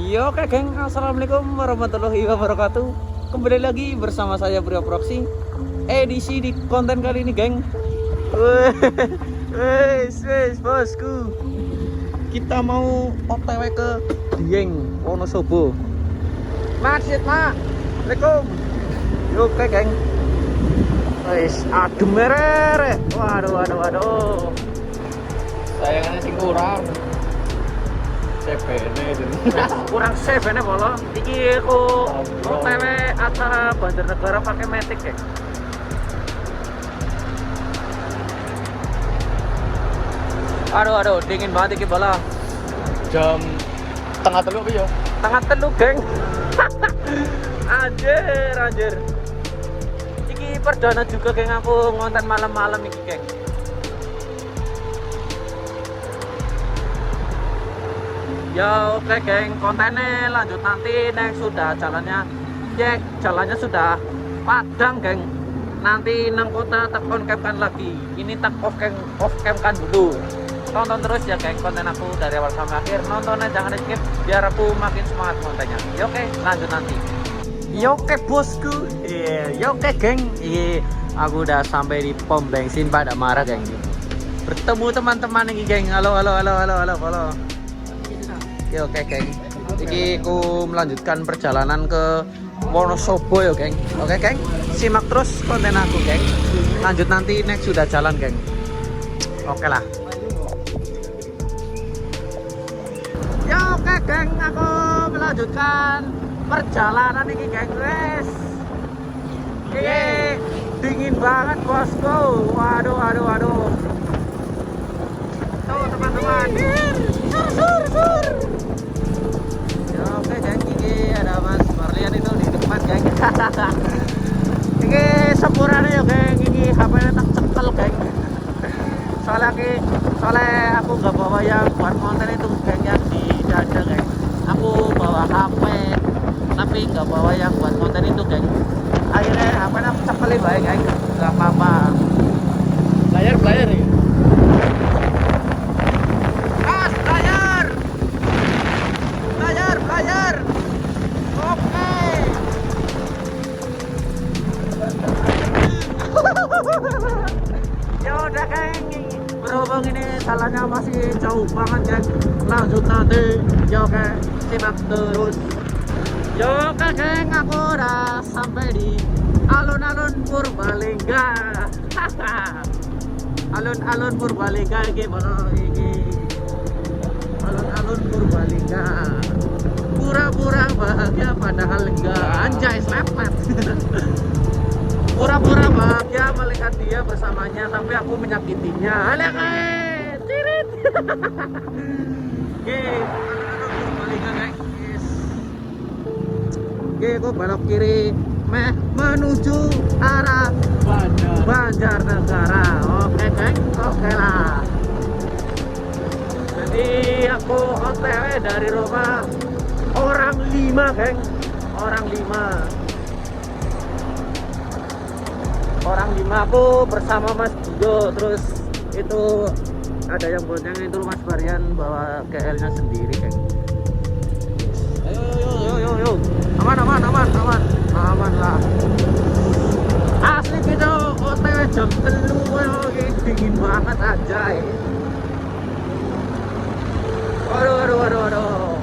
Yo oke geng, assalamualaikum warahmatullahi wabarakatuh. Kembali lagi bersama saya Brio Proxy. Edisi di konten kali ini geng. Wes bosku. Kita mau OTW ke Dieng, Wonosobo. Masjid mak. Assalamualaikum. Yo oke geng. Wes adem merere. Waduh. Sayangannya sing kurang. Kurang safe ini bolo. Iki aku OTW acara Banjarnegara pakai Matic ya. Aduh, dingin banget iki bola. Jam tengah telu apa ya? Tengah telu geng. Anjir. Iki perdana juga geng aku ngonten malam-malam iki geng. Ya oke geng, kontennya lanjut nanti next sudah jalannya jalannya sudah padang geng. Nanti nang kota tak on cam kan lagi. Ini tak off cam kan dulu. Tonton terus ya geng konten aku dari awal sampai akhir. Nontonnya jangan di skip biar aku makin semangat kontennya. Ya oke, lanjut nanti. Ya oke bosku. Ya oke geng. Aku udah sampai di pom bensin pada marah geng. Bertemu teman-teman ini geng. Halo. Ya oke geng, ini aku melanjutkan perjalanan ke Wonosobo ya geng. Oke geng, simak terus konten aku geng. Lanjut nanti next sudah jalan geng. Oke lah. Ya oke geng, aku melanjutkan perjalanan ini geng guys. Ini dingin banget bosku. Waduh. Tuh teman-teman. Sur. Oke geng, ini ada Mas Marlian itu di depan geng. Ini sempurna ya geng, ini HP-nya tak cekel geng. Soalnya aku nggak bawa yang buat konten itu geng, yang di dada geng. Aku bawa HP tapi nggak bawa yang buat konten itu geng. Akhirnya HP-nya cekel baik geng, nggak apa-apa. Player ya? Belajar. Oke. Ya udah geng, berhubung ini jalannya masih jauh banget geng. Lanjut nanti. Ya oke, simak terus. Ya oke geng, aku udah sampai di alun-alun Purbalingga. Alun-alun Purbalingga gimana ini? Alun-alun Purbalingga. Pura-pura bahagia padahal enggak. Anjay, slepet. Pura-pura bahagia melihat dia bersamanya sampai aku menyakitinya. Alah cirit. Oke, alun-alun Purbalingga guys. Oke, aku belok kiri menuju arah Banjarnegara. Oke geng, oke lah. Jadi aku OTW dari rumah orang 5 geng. Orang 5 aku bersama Mas Dido. Terus itu ada yang bonceng itu Mas Barian bawa KL-nya sendiri geng. Ayo. Aman lah. Asli kita OTW jam 3 dingin banget aja ya. Waduh.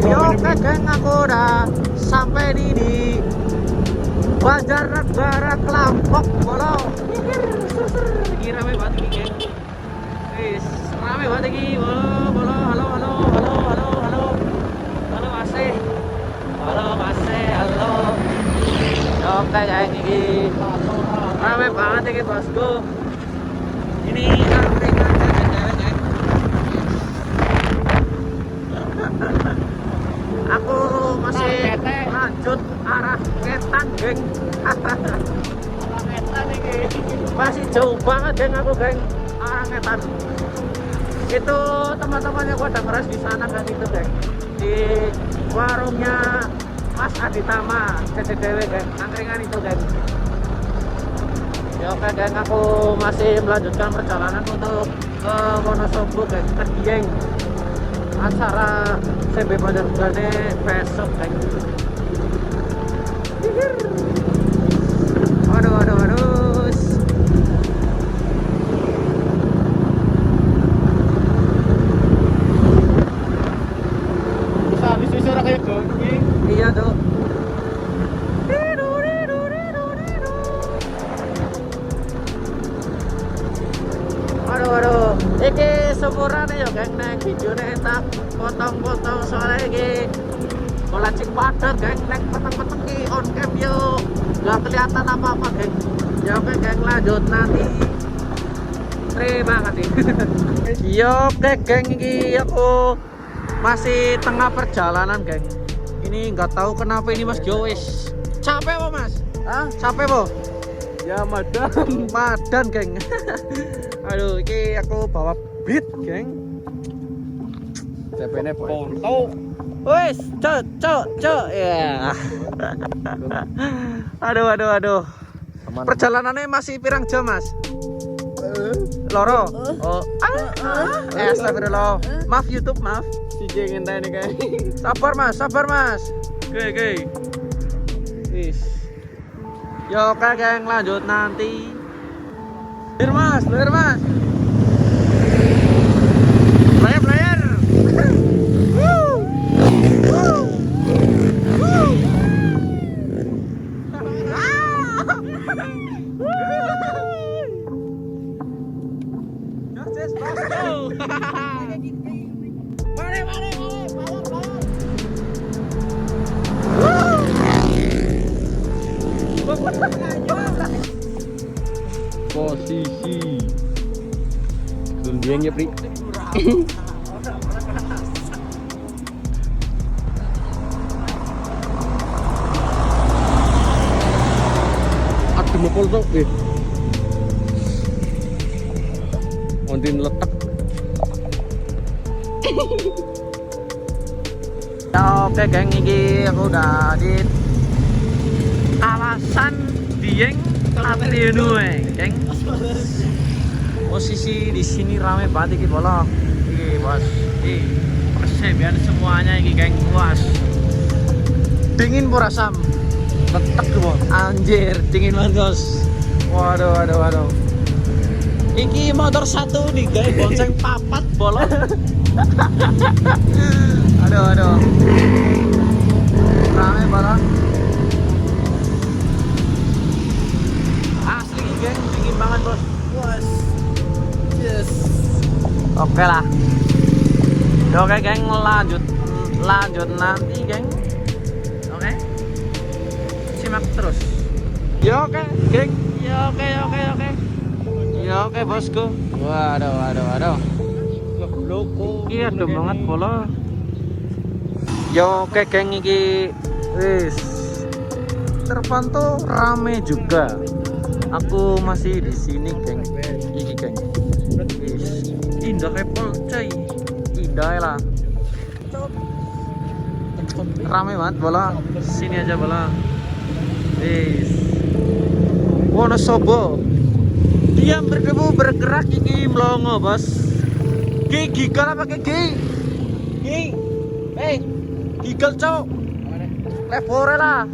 Yo oke geng, aku udah sampai di Banjarnegara Kelampok bolo. Ini rame banget ini geng. Wis rame banget ini bolo. Halo Masih. Halo. Oke geng, ini rame banget ini bosku. Ini angkringan cewek geng. Aku masih lanjut arah Ngetan geng. Masih jauh banget geng aku geng, arah Ngetan. Itu teman-temannya gua udah ngeres di sana kan itu geng. Di warungnya Mas Aditama CCTW geng, angkringan itu geng. Ya oke geng, aku masih melanjutkan perjalanan untuk ke Wonosobo geng, ke Dieng. Acara CB Banjarnegara besok geng. Aduh. Bisa habis suara kayak gini. Iya tuh. Aduh. Iki syukuran ya geng, nek videone tak potong-potong soalnya iki bola cik padat geng, nek peteng-peteng ki on cam yo nggak kelihatan apa-apa geng. Ya oke geng, lanjut nanti. Terima kasih. Yo oke geng, iki aku masih tengah perjalanan geng. Ini nggak tahu kenapa ini Mas Jois. Capek apa Mas? Hah? Capek apa? Ya madam. Madan geng. Aduh, ini aku bawa beat geng. CP-nya foto. Wes, cok ya. Aduh. Perjalanannya masih pirang jam Mas? Loro. Oh. Astagfirullah. Maaf YouTube, maaf. Si Jeng ngenteni kae. Sabar Mas. Oke. Wis. Yo oke geng, lanjut nanti. Lir mas. Player. Just let's go. Mari. Posisi. Dundieng ya, Pri. Aduh mopol tuh, Ondin letak. Ya oke geng, ini aku udah di kawasan Dieng Latinue geng. Posisi di sini rame banget iki bola. Iki bos, persebian semuanya iki geng, puas. Dingin pura sam. Letek bos. Anjir, dingin banget bos. Waduh. Iki motor satu nih guys, bonceng papat bola. Aduh. Rame banget. Asli geng, dingin banget bos. Puas. Yes. Oke lah. Oke geng, lanjut nanti geng. Oke. Simak terus. Ya oke geng. Ya oke. Ya oke bosku. Waduh. Iya adem banget bola. Ya oke geng, iki wis terpantau rame juga. Aku masih di sini geng. Iki geng. Wis indah Apple coy. Indah lah. Rame banget bola. Sini aja bola. Wis. Wonosobo. Diam berdebu bergerak iki mlongo bos. Gigal apa gigi? Gigal cok. Levore lah.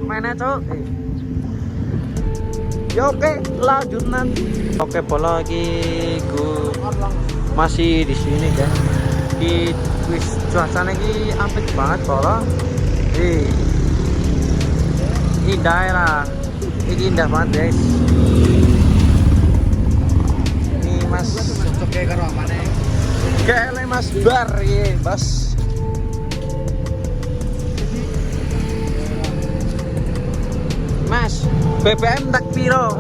Mainnya cok. Ya oke, lanjut nanti. Oke, bola lagi masih di sini kan. Di wis cuacanya lagi apik banget bola. Indah lah. Ini indah banget guys. Ini mas Cocoknya karo amane. kayak mas bar ya bos. Mas, BBM tak piro?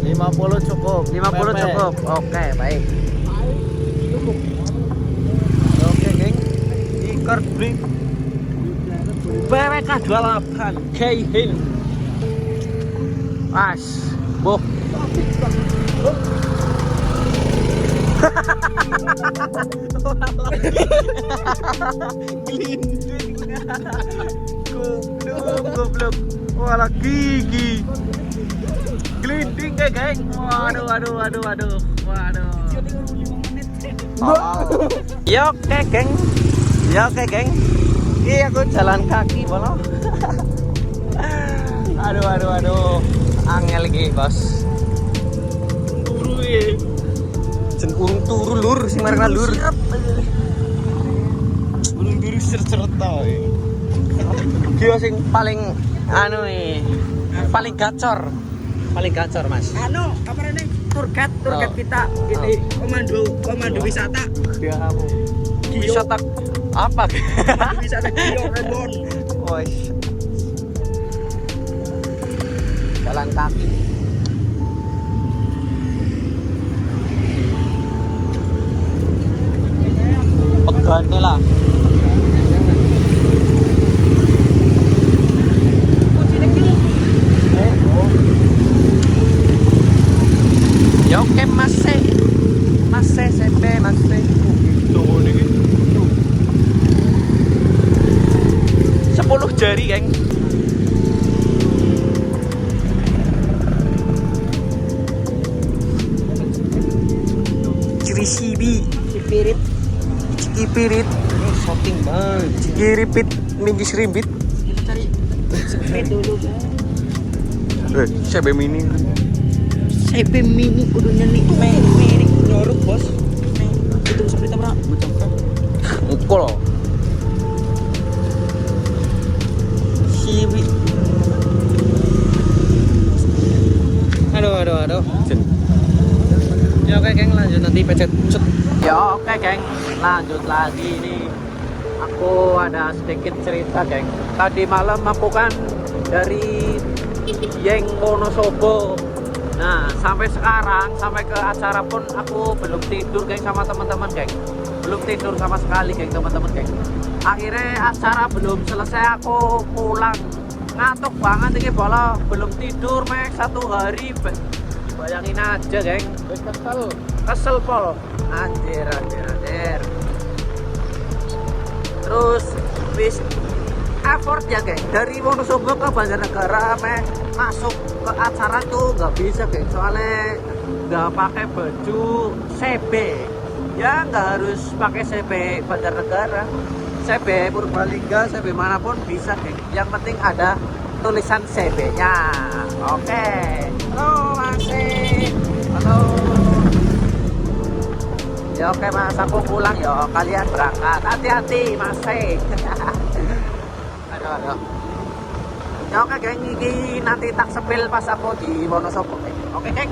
50 cukup. 50 cukup. Oke, baik. Oke, geng. Ikor beli BWK 28 K-Hill. Mas, boh. Glinding. Goblok. Wala gigi. Glinding kayak geng. Waduh. Yo kayak geng. Iya aku jalan kaki bolo. Aduh. Angel lagi bos. Turu ya. Jen urung turu lur sing marana lur. Urung turu seret-seret tau. Dia sing paling anu paling gacor. Mas. Apa nih? Tour guide kita ini komando wisata. Dia kamu. Wisata apa? Wisata Gio Rebon. Wes. Jalan kaki. Pegane lah. Ya oke masih SMP masih. Tuh niki. 10 jari, geng. Cikipirit. Shopping banget. Cikiripit, minggis rimbit. Kita cari sepeda dulu. CB mini. CB mini kudunya nih merek nyorok bos. Itu sepeda berapa? Macam Ukul loh. Siwi. Aduh. Ya oke geng, lanjut nanti pecet. Ya oke geng, lanjut lagi nih. Aku ada sedikit cerita geng. Tadi malam aku kan dari Yeng Wonosobo. Nah sampai sekarang, sampai ke acara pun aku belum tidur geng sama teman-teman geng. Belum tidur sama sekali geng teman-teman geng. Akhirnya acara belum selesai aku pulang. Ngantuk banget ini bola, belum tidur mek 1 hari. Bayangin aja geng. Kesel pol. Anjir. Terus wis effort ya geng, dari Wonosobo ke Banjarnegara masuk ke acara tuh nggak bisa geng, soalnya nggak pakai baju CB. Ya nggak harus pakai CB Banjarnegara, CB Purbalingga, CB manapun bisa geng, yang penting ada tulisan CB nya. Oke. Halo. Ya oke mas, aku pulang ya, kalian berangkat, hati-hati mas. Aduh. Ya oke geng, ini nanti tak sepil pas aku di Wonosobo. Oke geng.